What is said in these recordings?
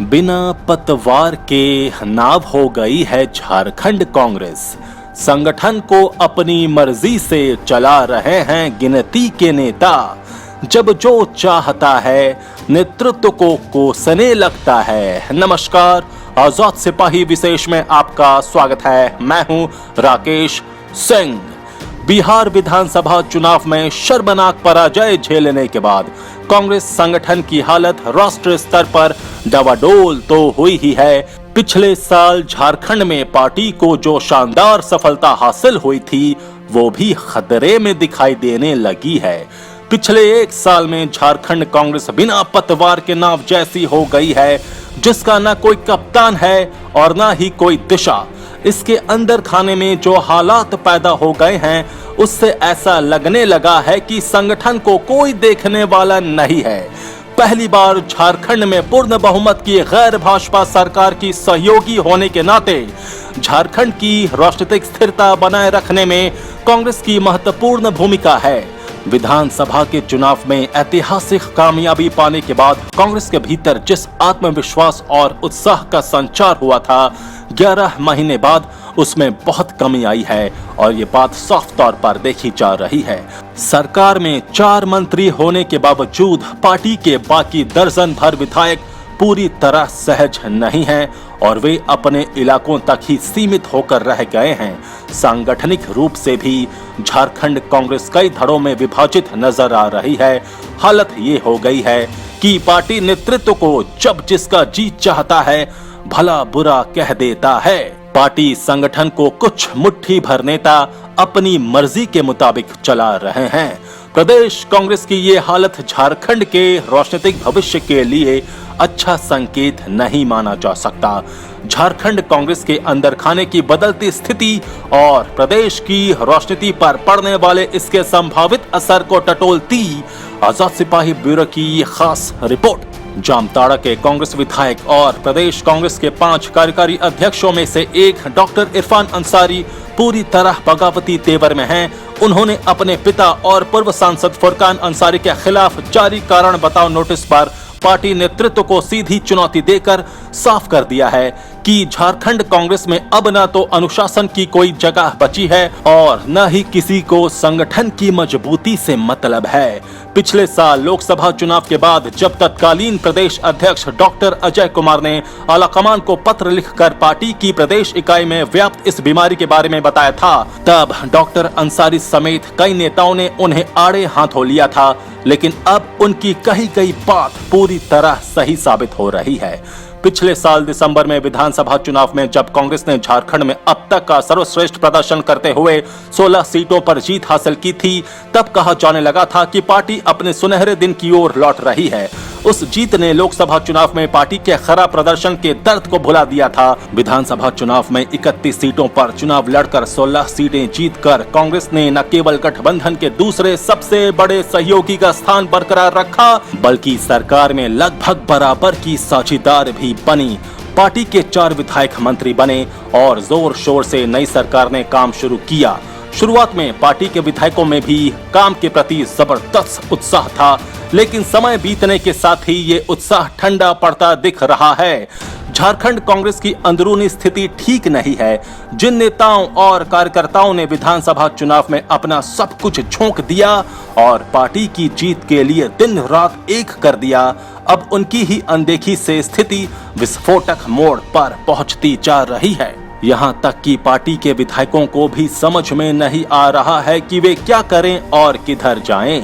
बिना पतवार के नाव हो गई है झारखंड कांग्रेस। संगठन को अपनी मर्जी से चला रहे हैं गिनती के नेता। जब जो चाहता है नेतृत्व को कोसने लगता है। नमस्कार, आजाद सिपाही विशेष में आपका स्वागत है। मैं हूं राकेश सिंह। बिहार विधानसभा चुनाव में शर्मनाक पराजय झेलने के बाद कांग्रेस संगठन की हालत राष्ट्रीय स्तर पर डवाडोल तो हुई ही है। पिछले साल झारखंड में पार्टी को जो शानदार सफलता हासिल हुई थी वो भी खतरे में दिखाई देने लगी है। पिछले एक साल में झारखंड कांग्रेस बिना पतवार के नाव जैसी हो गई है, जिसका न कोई कप्तान है और न ही कोई दिशा। इसके अंदर खाने में जो हालात पैदा हो गए हैं, उससे ऐसा लगने लगा है कि संगठन को कोई देखने वाला नहीं है। पहली बार झारखंड में पूर्ण बहुमत की गैर भाजपा सरकार की सहयोगी होने के नाते झारखंड की राजनीतिक स्थिरता बनाए रखने में कांग्रेस की महत्वपूर्ण भूमिका है। विधानसभा के चुनाव में ऐतिहासिक कामयाबी पाने के बाद कांग्रेस के भीतर जिस आत्मविश्वास और उत्साह का संचार हुआ था, 11 महीने बाद उसमें बहुत कमी आई है और ये बात साफ तौर पर देखी जा रही है। सरकार में 4 मंत्री होने के बावजूद पार्टी के बाकी दर्जन भर विधायक पूरी तरह सहज नहीं हैं और वे अपने इलाकों तक ही सीमित होकर रह गए हैं। सांगठनिक रूप से भी झारखंड कांग्रेस कई धड़ों में विभाजित नजर आ रही है। हालत ये हो गई है कि पार्टी नेतृत्व को जब जिसका जी चाहता है भला बुरा कह देता है। पार्टी संगठन को कुछ मुट्ठी भर नेता अपनी मर्जी के मुताबिक चला रहे हैं। प्रदेश कांग्रेस की ये हालत झारखंड के राजनीतिक भविष्य के लिए अच्छा संकेत नहीं माना जा सकता। झारखंड कांग्रेस के अंदर खाने की बदलती स्थिति और प्रदेश की राजनीति पर पड़ने वाले इसके संभावित असर को टटोलती आजाद सिपाही ब्यूरो की ये खास रिपोर्ट। जामताड़ा के कांग्रेस विधायक और प्रदेश कांग्रेस के 5 कार्यकारी अध्यक्षों में से एक डॉक्टर इरफान अंसारी पूरी तरह बगावती तेवर में हैं। उन्होंने अपने पिता और पूर्व सांसद फुरकान अंसारी के खिलाफ जारी कारण बताओ नोटिस पर पार्टी नेतृत्व को सीधी चुनौती देकर साफ कर दिया है कि झारखंड कांग्रेस में अब न तो अनुशासन की कोई जगह बची है और न ही किसी को संगठन की मजबूती से मतलब है। पिछले साल लोकसभा चुनाव के बाद जब तत्कालीन प्रदेश अध्यक्ष डॉक्टर अजय कुमार ने आलाकमान को पत्र लिखकर पार्टी की प्रदेश इकाई में व्याप्त इस बीमारी के बारे में बताया था, तब डॉक्टर अंसारी समेत कई नेताओं ने उन्हें आड़े हाथों लिया था। लेकिन अब उनकी कही गई बात पूरी तरह सही साबित हो रही है। पिछले साल दिसंबर में विधानसभा चुनाव में जब कांग्रेस ने झारखंड में अब तक का सर्वश्रेष्ठ प्रदर्शन करते हुए 16 सीटों पर जीत हासिल की थी, तब कहा जाने लगा था कि पार्टी अपने सुनहरे दिन की ओर लौट रही है। उस जीत ने लोकसभा चुनाव में पार्टी के खराब प्रदर्शन के दर्द को भुला दिया था। विधानसभा चुनाव में 31 सीटों पर चुनाव लड़कर 16 सीटें जीतकर कांग्रेस ने न केवल गठबंधन के दूसरे सबसे बड़े सहयोगी का स्थान बरकरार रखा, बल्कि सरकार में लगभग बराबर की साझेदार भी बनी। पार्टी के 4 विधायक मंत्री बने और जोर शोर से नई सरकार ने काम शुरू किया। शुरुआत में पार्टी के विधायकों में भी काम के प्रति जबरदस्त उत्साह था, लेकिन समय बीतने के साथ ही ये उत्साह ठंडा पड़ता दिख रहा है। झारखंड कांग्रेस की अंदरूनी स्थिति ठीक नहीं है। जिन नेताओं और कार्यकर्ताओं ने विधानसभा चुनाव में अपना सब कुछ झोंक दिया और पार्टी की जीत के लिए दिन रात एक कर दिया, अब उनकी ही अनदेखी से स्थिति विस्फोटक मोड़ पर पहुंचती जा रही है। यहाँ तक कि पार्टी के विधायकों को भी समझ में नहीं आ रहा है कि वे क्या करें और किधर जाएं।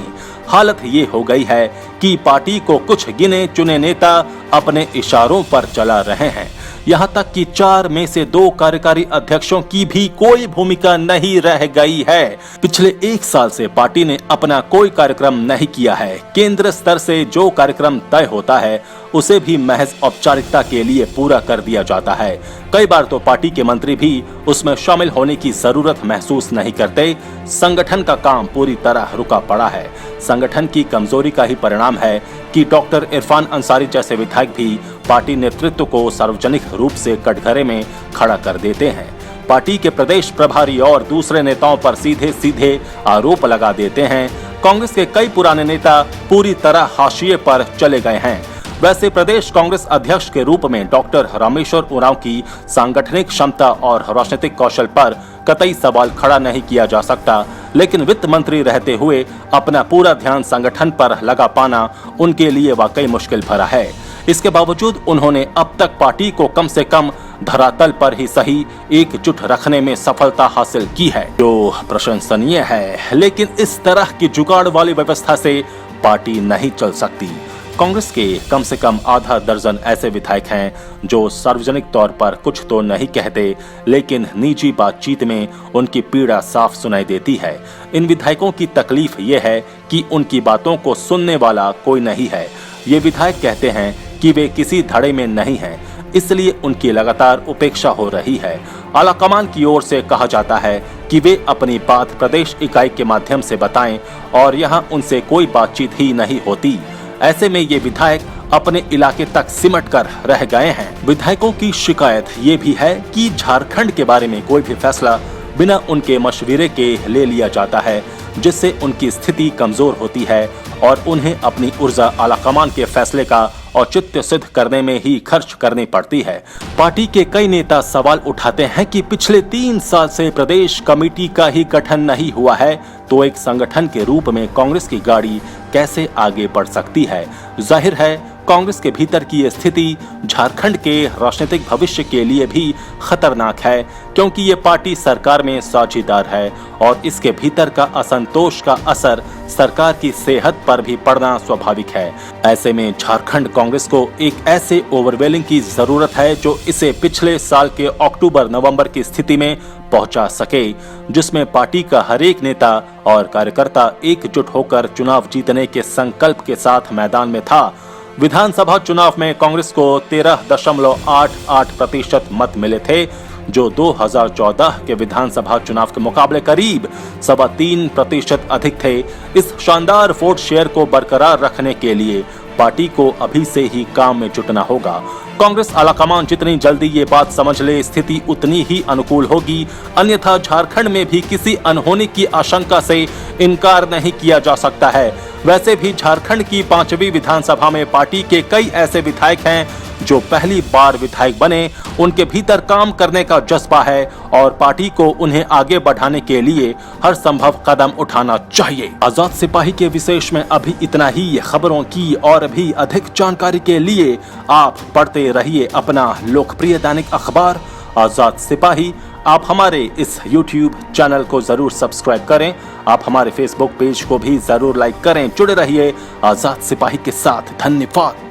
हालत ये हो गई है कि पार्टी को कुछ गिने चुने नेता अपने इशारों पर चला रहे हैं। यहाँ तक कि 4 में से 2 कार्यकारी अध्यक्षों की भी कोई भूमिका नहीं रह गई है। पिछले 1 साल से पार्टी ने अपना कोई कार्यक्रम नहीं किया है। केंद्र स्तर से जो कार्यक्रम तय होता है उसे भी महज औपचारिकता के लिए पूरा कर दिया जाता है। कई बार तो पार्टी के मंत्री भी उसमें शामिल होने की जरूरत महसूस नहीं करते। संगठन का काम पूरी तरह रुका पड़ा है। संगठन की कमजोरी का ही परिणाम है कि डॉक्टर इरफान अंसारी जैसे विधायक भी पार्टी नेतृत्व को सार्वजनिक रूप से कटघरे में खड़ा कर देते हैं। पार्टी के प्रदेश प्रभारी और दूसरे नेताओं पर सीधे सीधे आरोप लगा देते हैं। कांग्रेस के कई पुराने नेता पूरी तरह हाशिए पर चले गए हैं। वैसे प्रदेश कांग्रेस अध्यक्ष के रूप में डॉक्टर रामेश्वर उरांव की सांगठनिक क्षमता और राजनीतिक कौशल पर कतई सवाल खड़ा नहीं किया जा सकता, लेकिन वित्त मंत्री रहते हुए अपना पूरा ध्यान संगठन पर लगा पाना उनके लिए वाकई मुश्किल भरा है। इसके बावजूद उन्होंने अब तक पार्टी को कम से कम धरातल पर ही सही एकजुट रखने में सफलता हासिल की है, जो प्रशंसनीय है। लेकिन इस तरह की जुगाड़ वाली व्यवस्था से पार्टी नहीं चल सकती। कांग्रेस के कम से कम आधा दर्जन ऐसे विधायक हैं जो सार्वजनिक तौर पर कुछ तो नहीं कहते, लेकिन निजी बातचीत में उनकी पीड़ा साफ सुनाई देती है। इन विधायकों की तकलीफ ये है कि उनकी बातों को सुनने वाला कोई नहीं है। ये विधायक कहते हैं कि वे किसी धड़े में नहीं हैं, इसलिए उनकी लगातार उपेक्षा हो रही है। आलाकमान की ओर से कहा जाता है कि वे अपनी बात प्रदेश इकाई के माध्यम से बताएं और यहां उनसे कोई बातचीत ही नहीं होती। ऐसे में ये विधायक अपने इलाके तक सिमट कर रह गए हैं। विधायकों की शिकायत ये भी है कि झारखंड के बारे में कोई भी फैसला बिना उनके मशवरे के ले लिया जाता है, जिससे उनकी स्थिति कमजोर होती है और उन्हें अपनी ऊर्जा आलाकमान के फैसले का औचित्य सिद्ध करने में ही खर्च करनी पड़ती है। पार्टी के कई नेता सवाल उठाते हैं कि पिछले 3 साल से प्रदेश कमेटी का ही गठन नहीं हुआ है, तो एक संगठन के रूप में कांग्रेस की गाड़ी कैसे आगे बढ़ सकती है। जाहिर है कांग्रेस के भीतर की ये स्थिति झारखंड के राजनीतिक भविष्य के लिए भी खतरनाक है, क्योंकि ये पार्टी सरकार में साझीदार है और इसके भीतर का असंतोष का असर सरकार की सेहत पर भी पड़ना स्वाभाविक है। ऐसे में झारखंड कांग्रेस को एक ऐसे ओवरवेलिंग की जरूरत है जो इसे पिछले साल के अक्टूबर-नवंबर की स्थिति में पहुंचा सके, जिसमें पार्टी का हर एक नेता और कार्यकर्ता एकजुट होकर चुनाव जीतने के संकल्प के साथ मैदान में था। विधानसभा चुनाव में कांग्रेस को 13.88% मत मिले थे, जो 2014 के विधानसभा चुनाव के मुकाबले करीब 3.25% अधिक थे। इस शानदार वोट शेयर को बरकरार रखने के लिए पार्टी को अभी से ही काम में जुटना होगा। कांग्रेस आलाकमान जितनी जल्दी ये बात समझ ले, स्थिति उतनी ही अनुकूल होगी। अन्यथा झारखंड में भी किसी अनहोनी की आशंका से इनकार नहीं किया जा सकता है। वैसे भी झारखंड की 5वीं विधानसभा में पार्टी के कई ऐसे विधायक हैं जो पहली बार विधायक बने, उनके भीतर काम करने का जज्बा है और पार्टी को उन्हें आगे बढ़ाने के लिए हर संभव कदम उठाना चाहिए। आजाद सिपाही के विशेष में अभी इतना ही। खबरों की और भी अधिक जानकारी के लिए आप पढ़ते रहिए अपना लोकप्रिय दैनिक अखबार आजाद सिपाही। आप हमारे इस YouTube चैनल को जरूर सब्सक्राइब करें। आप हमारे Facebook पेज को भी जरूर लाइक करें। जुड़े रहिए आजाद सिपाही के साथ। धन्यवाद।